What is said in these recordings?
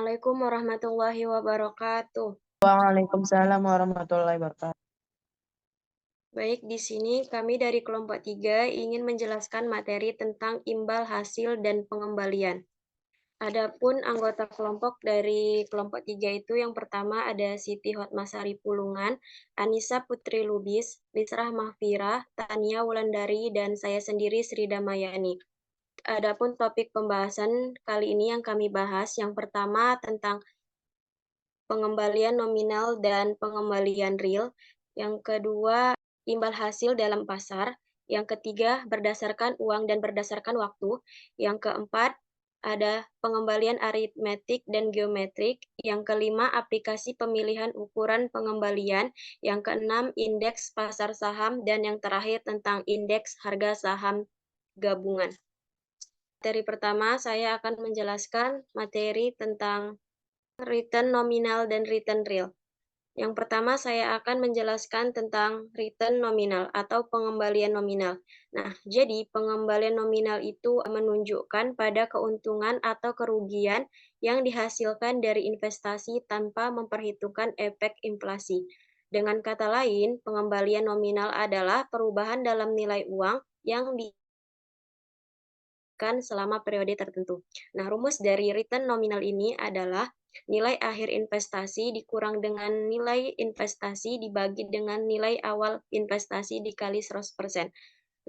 Assalamualaikum warahmatullahi wabarakatuh. Waalaikumsalam warahmatullahi wabarakatuh. Baik, di sini kami dari kelompok 3 ingin menjelaskan materi tentang imbal hasil dan pengembalian. Adapun anggota kelompok dari kelompok 3 itu yang pertama ada Siti Hotmasari Pulungan, Anissa Putri Lubis, Lisrah Mahfirah, Tania Wulandari, dan saya sendiri Sri Damayani. Adapun topik pembahasan kali ini yang kami bahas, yang pertama tentang pengembalian nominal dan pengembalian real. Yang kedua, imbal hasil dalam pasar. Yang ketiga, berdasarkan uang dan berdasarkan waktu. Yang keempat, ada pengembalian aritmetik dan geometrik. Yang kelima, aplikasi pemilihan ukuran pengembalian. Yang keenam, indeks pasar saham. Dan yang terakhir tentang indeks harga saham gabungan. Materi pertama, saya akan menjelaskan materi tentang return nominal dan return real. Yang pertama saya akan menjelaskan tentang return nominal atau pengembalian nominal. Nah, jadi pengembalian nominal itu menunjukkan pada keuntungan atau kerugian yang dihasilkan dari investasi tanpa memperhitungkan efek inflasi. Dengan kata lain, pengembalian nominal adalah perubahan dalam nilai uang yang selama periode tertentu. Nah, rumus dari return nominal ini adalah nilai akhir investasi dikurang dengan nilai investasi dibagi dengan nilai awal investasi dikali 100%.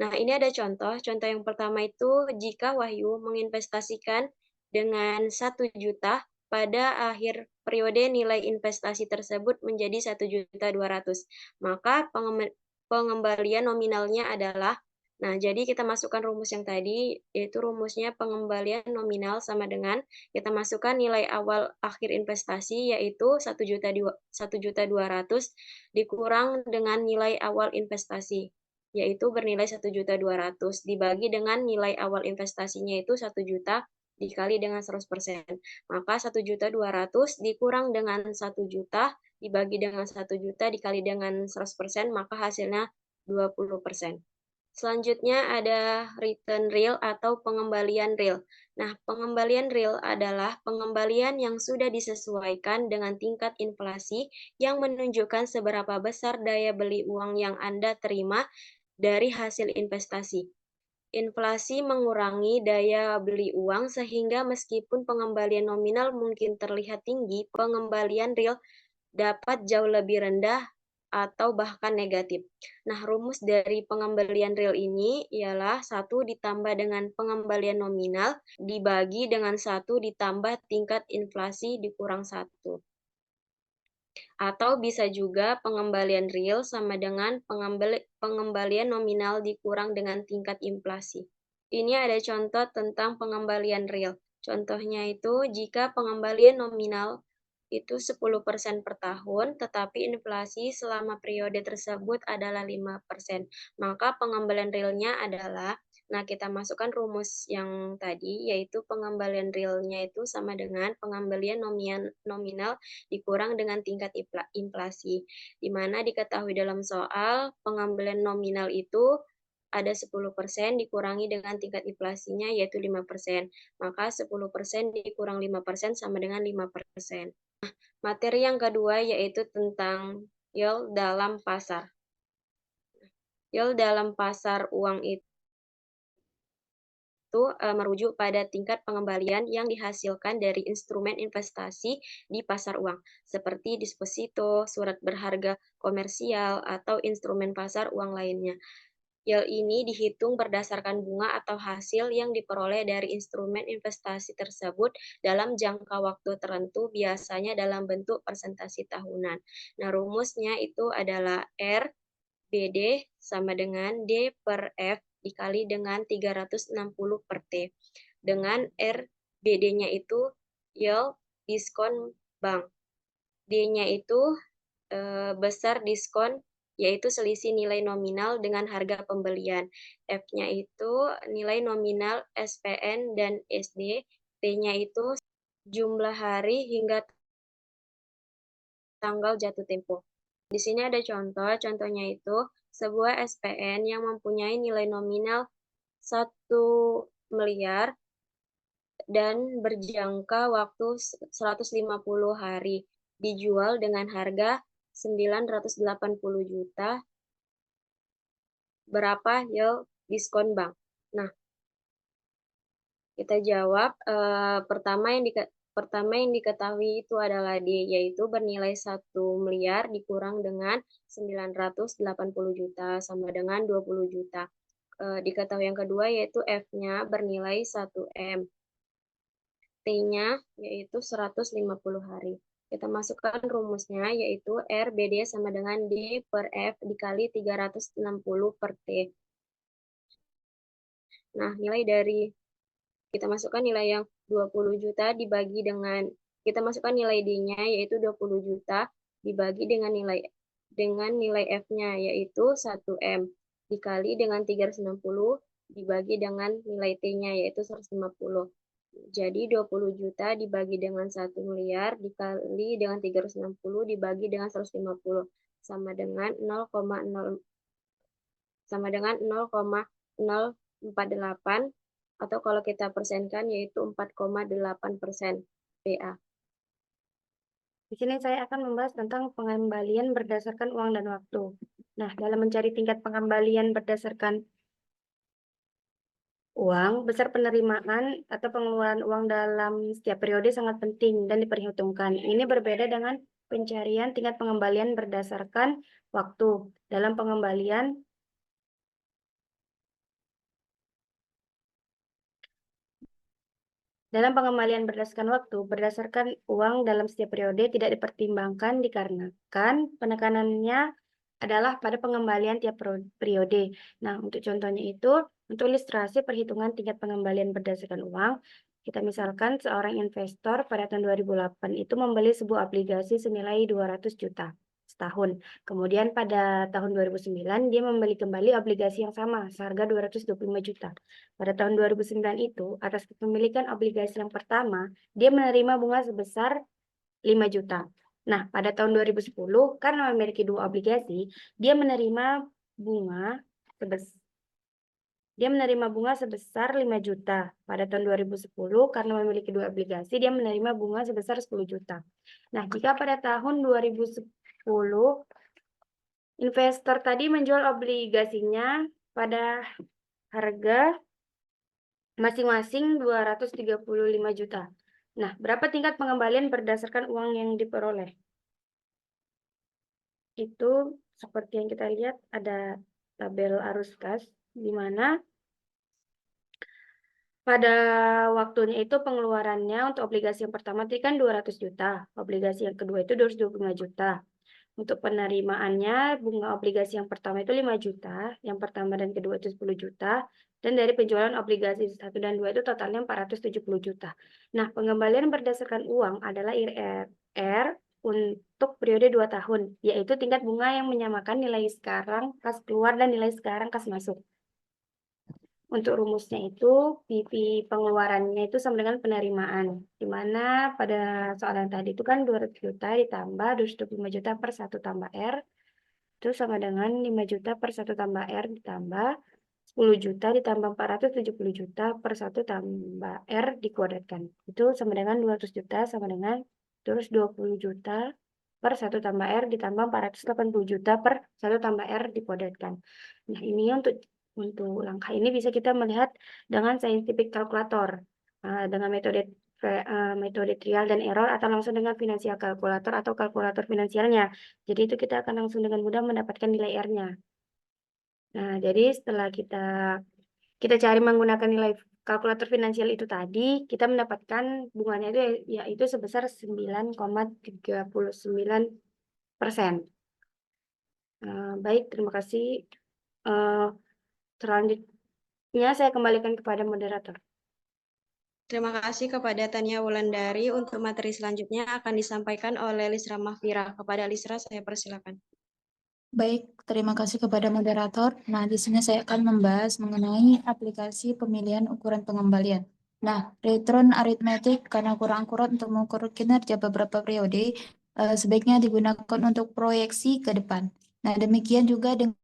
Nah, ini ada contoh. Contoh yang pertama itu jika Wahyu menginvestasikan dengan 1 juta, pada akhir periode nilai investasi tersebut menjadi 1.200.000. Maka pengembalian nominalnya adalah, nah, jadi kita masukkan rumus yang tadi, yaitu rumusnya pengembalian nominal sama dengan kita masukkan nilai awal akhir investasi yaitu 1.200.000 dikurang dengan nilai awal investasi yaitu bernilai 1.200.000 dibagi dengan nilai awal investasinya itu 1 juta dikali dengan 100%. Maka 1.200.000 dikurang dengan 1 juta dibagi dengan 1 juta dikali dengan 100%, maka hasilnya 20%. Selanjutnya ada return real atau pengembalian real. Nah, pengembalian real adalah pengembalian yang sudah disesuaikan dengan tingkat inflasi yang menunjukkan seberapa besar daya beli uang yang Anda terima dari hasil investasi. Inflasi mengurangi daya beli uang sehingga meskipun pengembalian nominal mungkin terlihat tinggi, pengembalian real dapat jauh lebih rendah atau bahkan negatif. Nah, rumus dari pengembalian real ini ialah 1 ditambah dengan pengembalian nominal dibagi dengan 1 ditambah tingkat inflasi dikurang 1. Atau bisa juga pengembalian real sama dengan pengembalian nominal dikurang dengan tingkat inflasi. Ini ada contoh tentang pengembalian real. Contohnya itu jika pengembalian nominal itu 10% per tahun, tetapi inflasi selama periode tersebut adalah 5%. Maka pengembalian realnya adalah, nah kita masukkan rumus yang tadi, yaitu pengembalian realnya itu sama dengan pengembalian nominal dikurang dengan tingkat inflasi. Di mana diketahui dalam soal, pengembalian nominal itu ada 10% dikurangi dengan tingkat inflasinya yaitu 5%. Maka 10% dikurang 5% sama dengan 5%. Materi yang kedua yaitu tentang yield dalam pasar. Yield dalam pasar uang itu merujuk pada tingkat pengembalian yang dihasilkan dari instrumen investasi di pasar uang, seperti deposito, surat berharga komersial, atau instrumen pasar uang lainnya. Yield ini dihitung berdasarkan bunga atau hasil yang diperoleh dari instrumen investasi tersebut dalam jangka waktu tertentu, biasanya dalam bentuk persentase tahunan. Nah, rumusnya itu adalah R BD sama dengan D per F dikali dengan 360 per T. Dengan R BD-nya itu yield diskon bank. D-nya itu besar diskon yaitu selisih nilai nominal dengan harga pembelian. F-nya itu nilai nominal SPN dan SD. T-nya itu jumlah hari hingga tanggal jatuh tempo. Di sini ada contohnya itu sebuah SPN yang mempunyai nilai nominal 1 miliar dan berjangka waktu 150 hari. Dijual dengan harga 980 juta. Berapa yield diskon bank? Nah, kita jawab. Pertama yang diketahui itu adalah D, yaitu bernilai 1 miliar dikurang dengan 980 juta sama dengan 20 juta. Diketahui yang kedua yaitu F-nya bernilai 1 M. T-nya yaitu 150 hari. Kita masukkan rumusnya yaitu R BD sama dengan D per F dikali 360 per T. Nah, kita masukkan nilai yang 20 juta dibagi dengan, kita masukkan nilai D-nya yaitu 20 juta dibagi dengan nilai F-nya yaitu 1M dikali dengan 360 dibagi dengan nilai T-nya yaitu 150. Jadi 20 juta dibagi dengan 1 miliar dikali dengan 360 dibagi dengan 150 sama dengan 0,048 atau kalau kita persenkan yaitu 4,8% PA. Di sini saya akan membahas tentang pengembalian berdasarkan uang dan waktu. Nah, dalam mencari tingkat pengembalian berdasarkan uang, besar penerimaan atau pengeluaran uang dalam setiap periode sangat penting dan diperhitungkan. Ini berbeda dengan pencarian tingkat pengembalian berdasarkan waktu. Dalam pengembalian berdasarkan waktu, berdasarkan uang dalam setiap periode tidak dipertimbangkan dikarenakan penekanannya adalah pada pengembalian tiap periode. Nah, untuk contohnya itu, untuk ilustrasi perhitungan tingkat pengembalian berdasarkan uang, kita misalkan seorang investor pada tahun 2008 itu membeli sebuah obligasi senilai 200 juta setahun. Kemudian pada tahun 2009 dia membeli kembali obligasi yang sama seharga 225 juta. Pada tahun 2009 itu, atas kepemilikan obligasi yang pertama, dia menerima bunga sebesar 5 juta. Nah, pada tahun 2010, karena memiliki dua obligasi, dia menerima bunga sebesar 5 juta. Pada tahun 2010, karena memiliki dua obligasi, dia menerima bunga sebesar 10 juta. Nah, jika pada tahun 2010, investor tadi menjual obligasinya pada harga masing-masing 235 juta. Nah, berapa tingkat pengembalian berdasarkan uang yang diperoleh? Itu seperti yang kita lihat ada tabel arus kas, di mana pada waktunya itu pengeluarannya untuk obligasi yang pertama tadi kan 200 juta, obligasi yang kedua itu 225 juta. Untuk penerimaannya, bunga obligasi yang pertama itu 5 juta, yang pertama dan kedua itu 10 juta, dan dari penjualan obligasi 1 dan 2 itu totalnya 470 juta. Nah, pengembalian berdasarkan uang adalah IRR untuk periode 2 tahun, yaitu tingkat bunga yang menyamakan nilai sekarang kas keluar dan nilai sekarang kas masuk. Untuk rumusnya itu, PV pengeluarannya itu sama dengan penerimaan. Di mana pada soalan tadi itu kan 200 juta ditambah 225 juta per 1 tambah R. Itu sama dengan 5 juta per 1 tambah R ditambah 10 juta ditambah 470 juta per 1 tambah R dikuadratkan. Itu sama dengan 200 juta sama dengan terus 20 juta per 1 tambah R ditambah 480 juta per 1 tambah R dikuadratkan. Nah, ini untuk langkah ini bisa kita melihat dengan scientific calculator, dengan metode trial dan error atau langsung dengan financial calculator atau kalkulator finansialnya. Jadi itu kita akan langsung dengan mudah mendapatkan nilai R-nya. Nah, jadi setelah kita cari menggunakan nilai kalkulator finansial itu tadi, kita mendapatkan bunganya itu yaitu sebesar 9,39%. Baik, terima kasih. Selanjutnya saya kembalikan kepada moderator. Terima kasih kepada Tania Wulandari. Untuk materi selanjutnya akan disampaikan oleh Lisra Mahfira. Kepada Lisra saya persilakan. Baik, terima kasih kepada moderator. Nah, di sini saya akan membahas mengenai aplikasi pemilihan ukuran pengembalian. Nah, return arithmetic karena kurang akurat untuk mengukur kinerja beberapa periode, sebaiknya digunakan untuk proyeksi ke depan. Nah, demikian juga dengan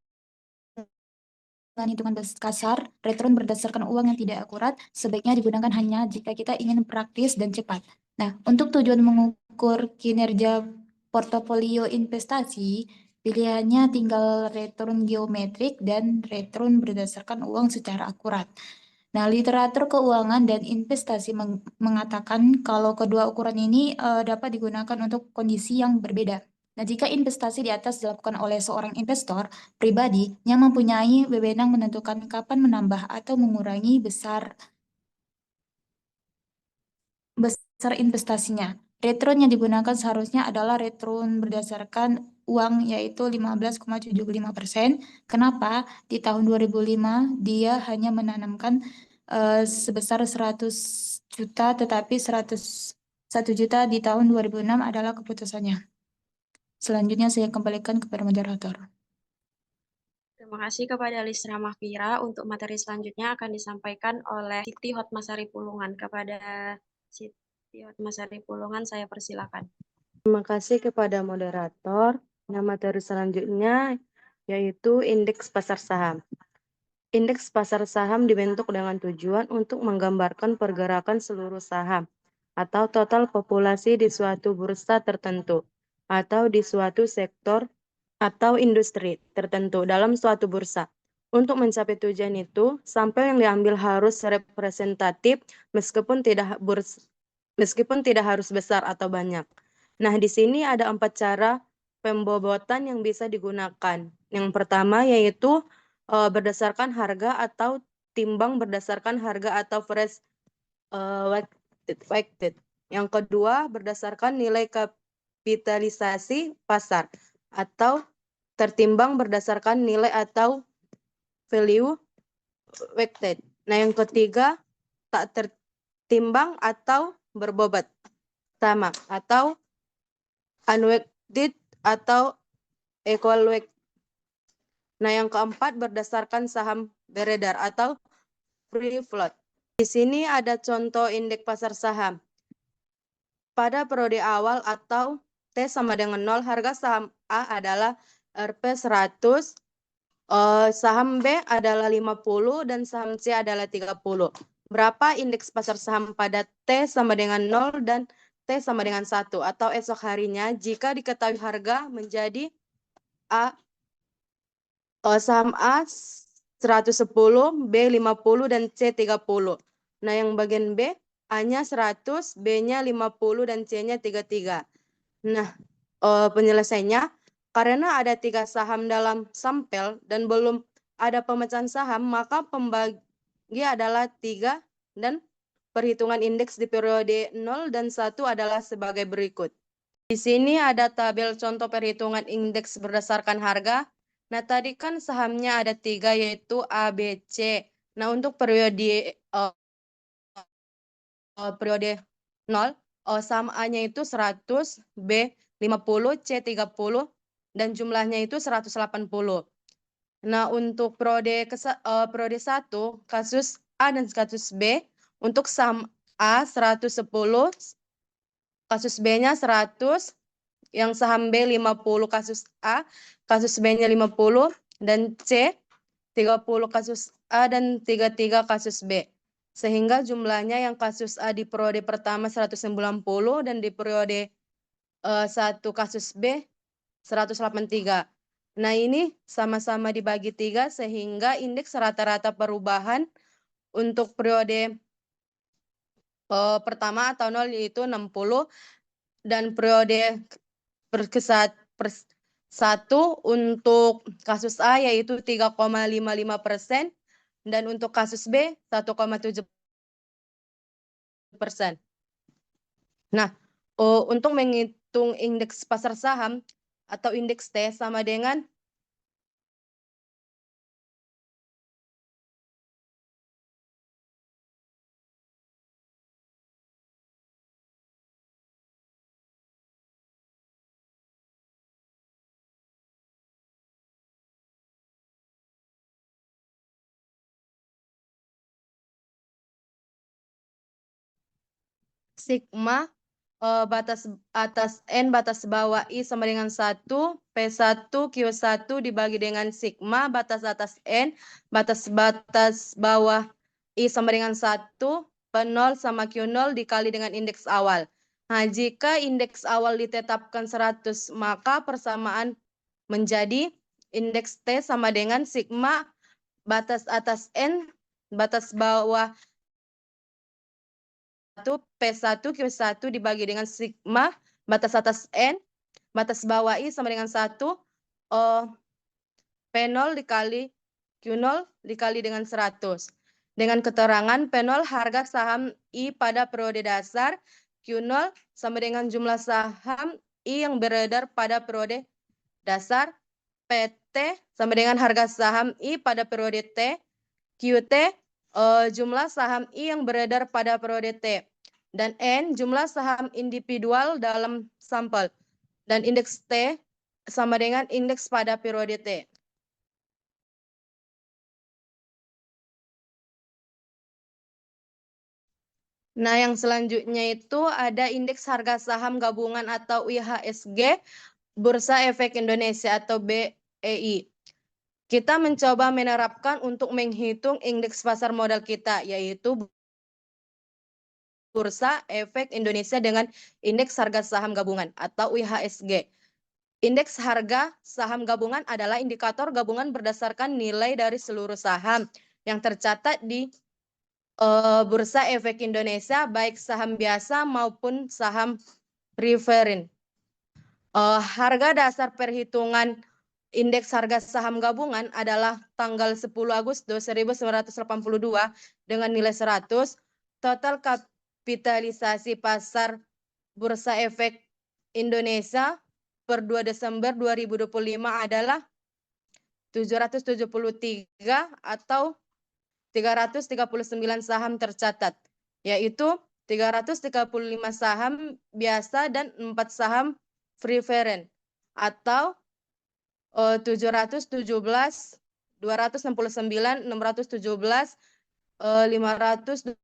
hitungan kasar, return berdasarkan uang yang tidak akurat sebaiknya digunakan hanya jika kita ingin praktis dan cepat. Nah, untuk tujuan mengukur kinerja portofolio investasi, pilihannya tinggal return geometrik dan return berdasarkan uang secara akurat. Nah, literatur keuangan dan investasi mengatakan kalau kedua ukuran ini dapat digunakan untuk kondisi yang berbeda. Nah, jika investasi di atas dilakukan oleh seorang investor pribadi yang mempunyai wewenang menentukan kapan menambah atau mengurangi besar investasinya. Return yang digunakan seharusnya adalah return berdasarkan uang yaitu 15,75%. Kenapa? Di tahun 2005 dia hanya menanamkan sebesar 100 juta tetapi 101 juta di tahun 2006 adalah keputusannya. Selanjutnya saya kembalikan kepada moderator. Terima kasih kepada Lisra Mahfira. Untuk materi selanjutnya akan disampaikan oleh Siti Hotmasari Pulungan. Kepada Siti Hotmasari Pulungan, saya persilakan. Terima kasih kepada moderator. Nah, materi selanjutnya yaitu indeks pasar saham. Indeks pasar saham dibentuk dengan tujuan untuk menggambarkan pergerakan seluruh saham atau total populasi di suatu bursa tertentu atau di suatu sektor atau industri tertentu dalam suatu bursa. Untuk mencapai tujuan itu, sampel yang diambil harus representatif meskipun tidak harus besar atau banyak. Nah, di sini ada 4 cara pembobotan yang bisa digunakan. Yang pertama yaitu berdasarkan harga atau timbang berdasarkan harga atau price weighted. Yang kedua berdasarkan nilai kapitalisasi pasar atau tertimbang berdasarkan nilai atau value weighted. Nah, yang ketiga tak tertimbang atau berbobot sama atau unweighted atau equal weight. Nah, yang keempat berdasarkan saham beredar atau free float. Di sini ada contoh indeks pasar saham. Pada periode awal atau T sama dengan 0, harga saham A adalah Rp 100, saham B adalah 50, dan saham C adalah 30. Berapa indeks pasar saham pada T sama dengan 0 dan T sama dengan 1 atau esok harinya jika diketahui harga menjadi A, saham A 110, B 50, dan C 30. Nah, yang bagian B, A-nya 100, B-nya 50, dan C-nya 33. Nah, penyelesaiannya, karena ada 3 saham dalam sampel dan belum ada pemecahan saham, maka pembagi adalah 3 dan perhitungan indeks di periode 0 dan 1 adalah sebagai berikut. Di sini ada tabel contoh perhitungan indeks berdasarkan harga. Nah, tadi kan sahamnya ada 3 yaitu A, B, C. Nah, untuk periode 0, saham A-nya itu 100, B 50, C 30, dan jumlahnya itu 180. Nah, untuk periode 1, kasus A dan kasus B, untuk saham A 110, kasus B-nya 100, yang saham B 50 kasus A, kasus B-nya 50, dan C 30 kasus A dan 33 kasus B. Sehingga jumlahnya yang kasus A di periode pertama 190 dan di periode 1 kasus B 183. Nah, ini sama-sama dibagi 3 sehingga indeks rata-rata perubahan untuk periode pertama atau 0 yaitu 60 dan periode satu untuk kasus A yaitu 3,55% dan untuk kasus B 1,7%. Nah, untuk menghitung indeks pasar saham atau indeks T sama dengan sigma batas atas N batas bawah I sama dengan 1, P1 Q1 dibagi dengan sigma batas atas N batas bawah I sama dengan 1, P0 sama Q0 dikali dengan indeks awal. Nah, jika indeks awal ditetapkan 100, maka persamaan menjadi indeks T sama dengan sigma batas atas N batas bawah P1 Q1 dibagi dengan sigma batas atas N batas bawah I sama dengan 1, P0 dikali Q0 dikali dengan 100. Dengan keterangan P0 harga saham I pada periode dasar, Q0 sama dengan jumlah saham I yang beredar pada periode dasar, PT sama dengan harga saham I pada periode T, QT jumlah saham I yang beredar pada periode T, dan N jumlah saham individual dalam sampel, dan indeks T sama dengan indeks pada periode T. Nah, yang selanjutnya itu ada indeks harga saham gabungan atau IHSG Bursa Efek Indonesia atau BEI. Kita mencoba menerapkan untuk menghitung indeks pasar modal kita, yaitu Bursa Efek Indonesia dengan indeks harga saham gabungan atau IHSG. Indeks harga saham gabungan adalah indikator gabungan berdasarkan nilai dari seluruh saham yang tercatat di Bursa Efek Indonesia, baik saham biasa maupun saham preferen. Harga dasar perhitungan indeks harga saham gabungan adalah tanggal 10 Agustus 1982 dengan nilai 100. Total kapitalisasi pasar Bursa Efek Indonesia per 2 Desember 2025 adalah 773 atau 339 saham tercatat, yaitu 335 saham biasa dan 4 saham preferen, atau 717, 269, 617, 524,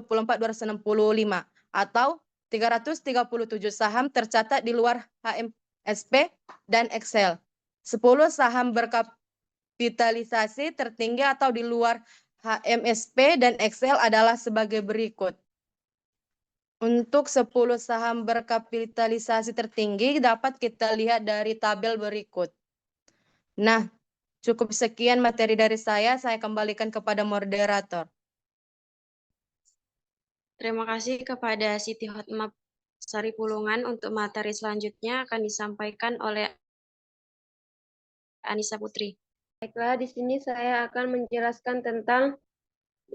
265, atau 337 saham tercatat di luar HMSP dan Excel. 10 saham berkapitalisasi tertinggi atau di luar HMSP dan Excel adalah sebagai berikut. Untuk 10 saham berkapitalisasi tertinggi dapat kita lihat dari tabel berikut. Nah, cukup sekian materi dari saya kembalikan kepada moderator. Terima kasih kepada Siti Hotma Sari Pulungan. Untuk materi selanjutnya akan disampaikan oleh Anissa Putri. Baiklah, di sini saya akan menjelaskan tentang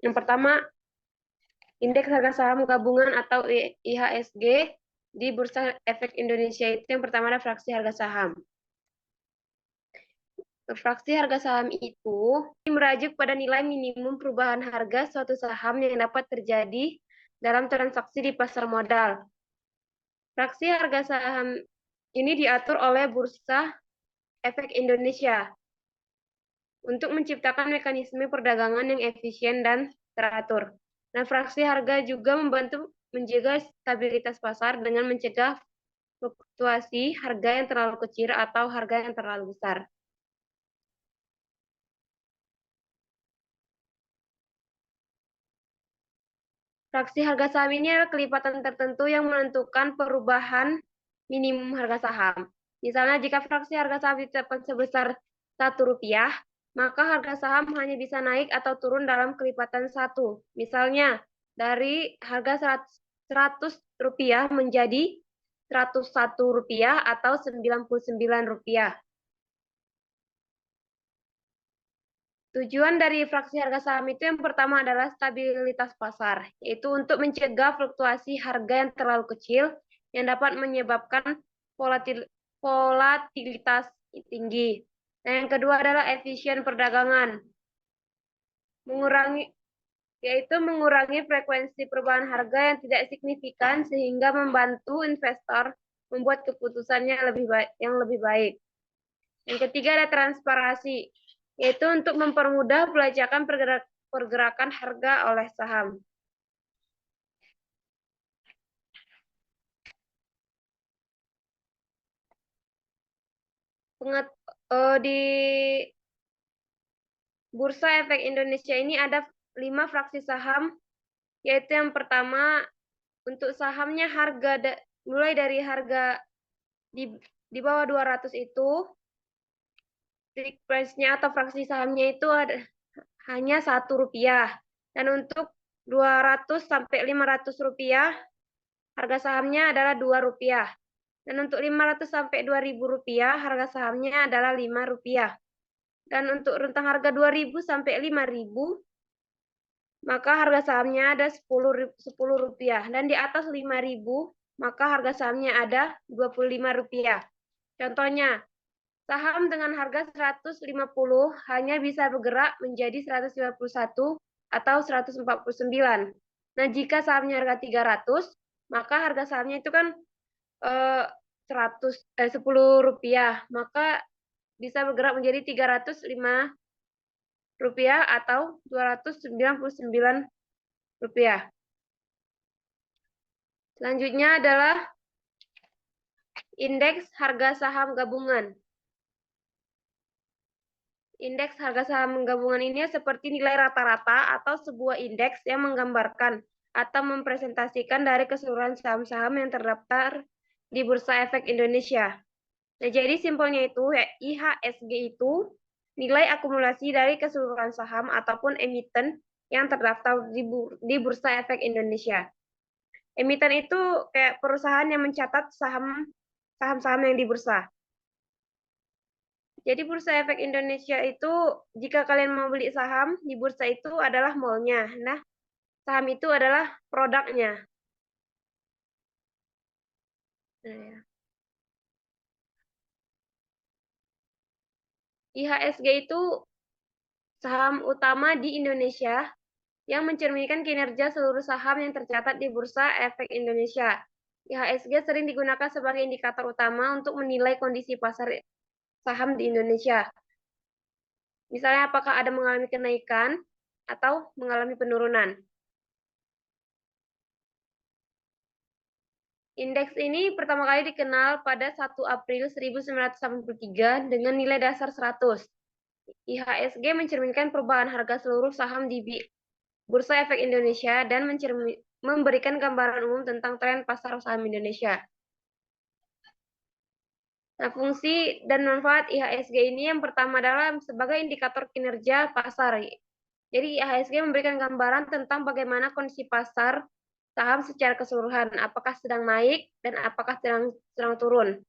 yang pertama, indeks harga saham gabungan atau IHSG di Bursa Efek Indonesia. Itu yang pertama ada fraksi harga saham. Fraksi harga saham itu merujuk pada nilai minimum perubahan harga suatu saham yang dapat terjadi dalam transaksi di pasar modal. Fraksi harga saham ini diatur oleh Bursa Efek Indonesia untuk menciptakan mekanisme perdagangan yang efisien dan teratur. Nah, fraksi harga juga membantu menjaga stabilitas pasar dengan mencegah fluktuasi harga yang terlalu kecil atau harga yang terlalu besar. Fraksi harga saham ini adalah kelipatan tertentu yang menentukan perubahan minimum harga saham. Misalnya, jika fraksi harga saham ditetapkan sebesar Rp1, maka harga saham hanya bisa naik atau turun dalam kelipatan 1. Misalnya, dari harga Rp100 menjadi Rp101 atau Rp99. Tujuan dari fraksi harga saham itu yang pertama adalah stabilitas pasar, yaitu untuk mencegah fluktuasi harga yang terlalu kecil yang dapat menyebabkan volatilitas tinggi. Nah, yang kedua adalah efisien perdagangan, yaitu mengurangi frekuensi perubahan harga yang tidak signifikan sehingga membantu investor membuat keputusannya yang lebih baik. Yang ketiga ada transparansi, yaitu untuk mempermudah pelacakan pergerakan harga oleh saham. di Bursa Efek Indonesia ini ada 5 fraksi saham, yaitu yang pertama untuk sahamnya mulai dari harga di bawah 200 itu tick price-nya atau fraksi sahamnya itu hanya Rp1. Dan untuk 200 sampai 500 rupiah harga sahamnya adalah Rp2. Dan untuk 500 sampai 2.000 rupiah harga sahamnya adalah Rp5. Dan untuk rentang harga 2.000 sampai 5.000 maka harga sahamnya ada Rp10. Dan di atas 5.000 maka harga sahamnya ada Rp25. Contohnya, saham dengan harga 150 hanya bisa bergerak menjadi 151 atau 149. Nah, jika sahamnya harga 300, maka harga sahamnya itu kan Rp10, maka bisa bergerak menjadi Rp305 atau Rp299. Selanjutnya adalah indeks harga saham gabungan. Indeks harga saham gabungan ini seperti nilai rata-rata atau sebuah indeks yang menggambarkan atau mempresentasikan dari keseluruhan saham-saham yang terdaftar di Bursa Efek Indonesia. Nah, jadi simpelnya itu IHSG itu nilai akumulasi dari keseluruhan saham ataupun emiten yang terdaftar di Bursa Efek Indonesia. Emiten itu kayak perusahaan yang mencatat saham-saham yang di bursa. Jadi Bursa Efek Indonesia itu jika kalian mau beli saham di bursa itu adalah mallnya. Nah, saham itu adalah produknya. Nah, ya. IHSG itu saham utama di Indonesia yang mencerminkan kinerja seluruh saham yang tercatat di Bursa Efek Indonesia. IHSG sering digunakan sebagai indikator utama untuk menilai kondisi pasar saham di Indonesia. Misalnya apakah ada mengalami kenaikan atau mengalami penurunan. Indeks ini pertama kali dikenal pada 1 April 1983 dengan nilai dasar 100. IHSG mencerminkan perubahan harga seluruh saham di Bursa Efek Indonesia dan memberikan gambaran umum tentang tren pasar saham Indonesia. Nah, fungsi dan manfaat IHSG ini yang pertama adalah sebagai indikator kinerja pasar. Jadi IHSG memberikan gambaran tentang bagaimana kondisi pasar saham secara keseluruhan, apakah sedang naik dan apakah sedang turun.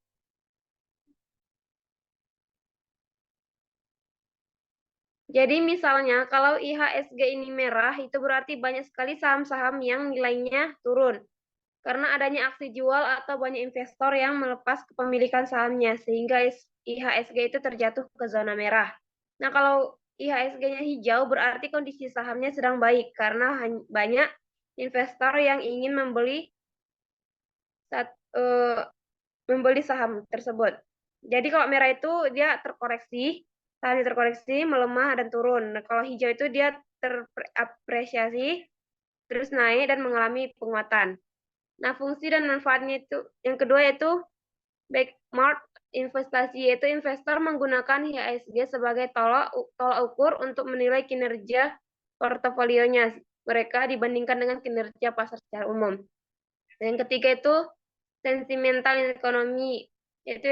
Jadi misalnya kalau IHSG ini merah, itu berarti banyak sekali saham-saham yang nilainya turun. Karena adanya aksi jual atau banyak investor yang melepas kepemilikan sahamnya, sehingga IHSG itu terjatuh ke zona merah. Nah, kalau IHSG-nya hijau berarti kondisi sahamnya sedang baik, karena banyak investor yang ingin membeli saham tersebut. Jadi kalau merah itu dia terkoreksi, sahamnya terkoreksi, melemah dan turun. Nah, kalau hijau itu dia terapresiasi, terus naik dan mengalami penguatan. Nah, fungsi dan manfaatnya itu yang kedua yaitu benchmark investasi, yaitu investor menggunakan IHSG sebagai tolak ukur untuk menilai kinerja portofolionya mereka dibandingkan dengan kinerja pasar secara umum. Dan yang ketiga itu sentimental ekonomi, yaitu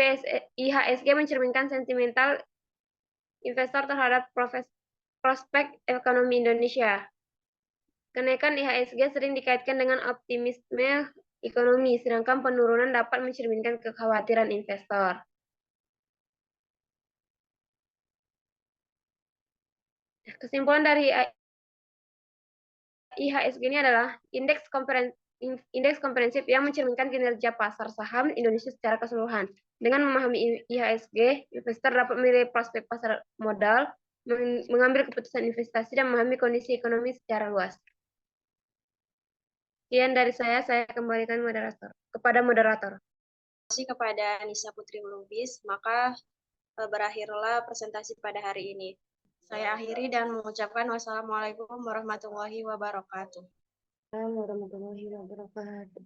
IHSG mencerminkan sentimental investor terhadap prospek ekonomi Indonesia. Kenaikan IHSG sering dikaitkan dengan optimisme ekonomi, sedangkan penurunan dapat mencerminkan kekhawatiran investor. Kesimpulan dari IHSG ini adalah indeks komprehensif yang mencerminkan kinerja pasar saham Indonesia secara keseluruhan. Dengan memahami IHSG, investor dapat menilai prospek pasar modal, mengambil keputusan investasi, dan memahami kondisi ekonomi secara luas. Sekian dari saya kembalikan kepada moderator. Terima kasih kepada Nisa Putri Lubis, maka berakhirlah presentasi pada hari ini. Saya akhiri dan mengucapkan wassalamualaikum warahmatullahi wabarakatuh. Warahmatullahi wabarakatuh.